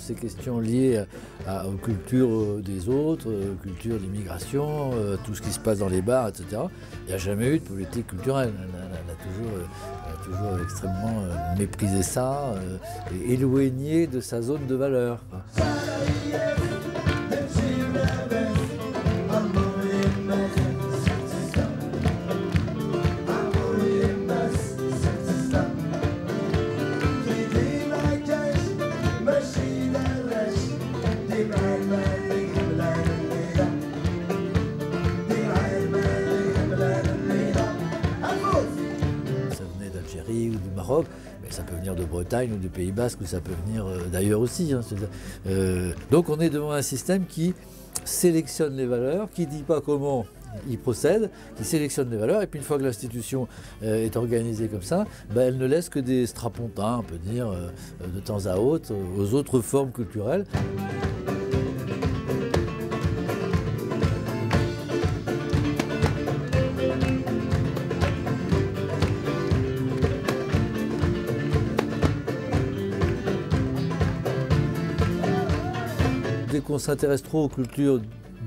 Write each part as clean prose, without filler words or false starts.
Ces questions liées aux cultures des autres, culture d'immigration, tout ce qui se passe dans les bars, etc. Il n'y a jamais eu de politique culturelle. Elle a toujours extrêmement méprisé ça, et éloigné de sa zone de valeur. Ou du Maroc, mais ça peut venir de Bretagne ou du Pays Basque, ou ça peut venir d'ailleurs aussi. Hein. Donc on est devant un système qui sélectionne les valeurs, qui ne dit pas comment il procède, qui sélectionne les valeurs, et puis une fois que l'institution est organisée comme ça, elle ne laisse que des strapontins, on peut dire, de temps à autre, aux autres formes culturelles. Dès qu'on s'intéresse trop aux cultures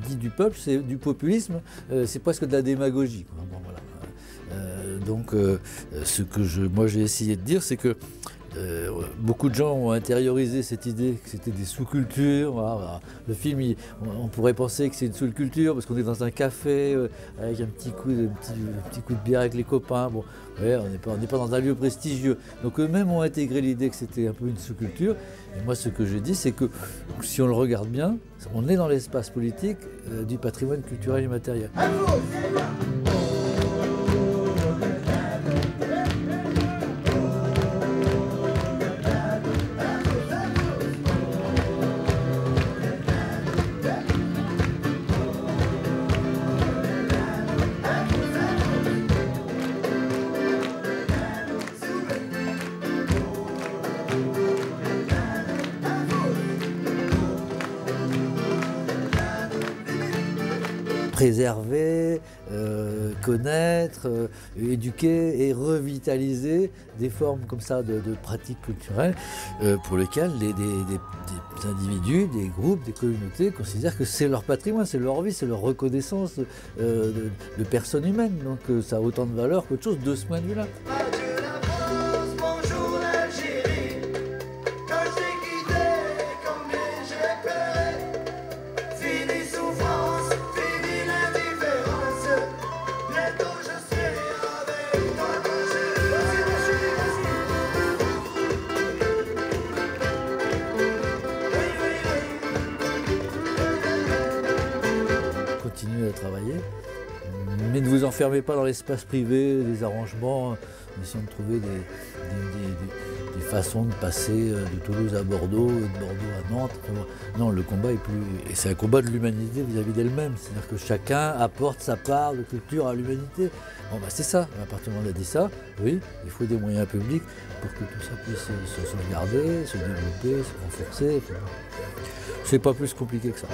dites du peuple, c'est du populisme, c'est presque de la démagogie. Bon, voilà. Ce que moi j'ai essayé de dire, c'est que beaucoup de gens ont intériorisé cette idée que c'était des sous-cultures. Voilà. Le film, on pourrait penser que c'est une sous-culture parce qu'on est dans un café avec un petit coup de bière avec les copains. Bon, ouais, on n'est pas dans un lieu prestigieux. Donc eux-mêmes ont intégré l'idée que c'était un peu une sous-culture. Et moi, ce que je dis, c'est que si on le regarde bien, on est dans l'espace politique du patrimoine culturel immatériel. Préserver, connaître, éduquer et revitaliser des formes comme ça de pratiques culturelles pour lesquelles des individus, des groupes, des communautés considèrent que c'est leur patrimoine, c'est leur vie, c'est leur reconnaissance de personnes humaines. Donc ça a autant de valeur qu'autre chose de ce point de vue-là. Continuez à travailler, mais ne vous enfermez pas dans l'espace privé, des arrangements, essayons de trouver des façons de passer de Toulouse à Bordeaux, de Bordeaux à Nantes. Non, le combat est plus... Et c'est un combat de l'humanité vis-à-vis d'elle-même, c'est-à-dire que chacun apporte sa part de culture à l'humanité. Bon, c'est ça, à partir du moment où on a dit ça, oui, il faut des moyens publics pour que tout ça puisse se sauvegarder, se développer, se renforcer. C'est pas plus compliqué que ça.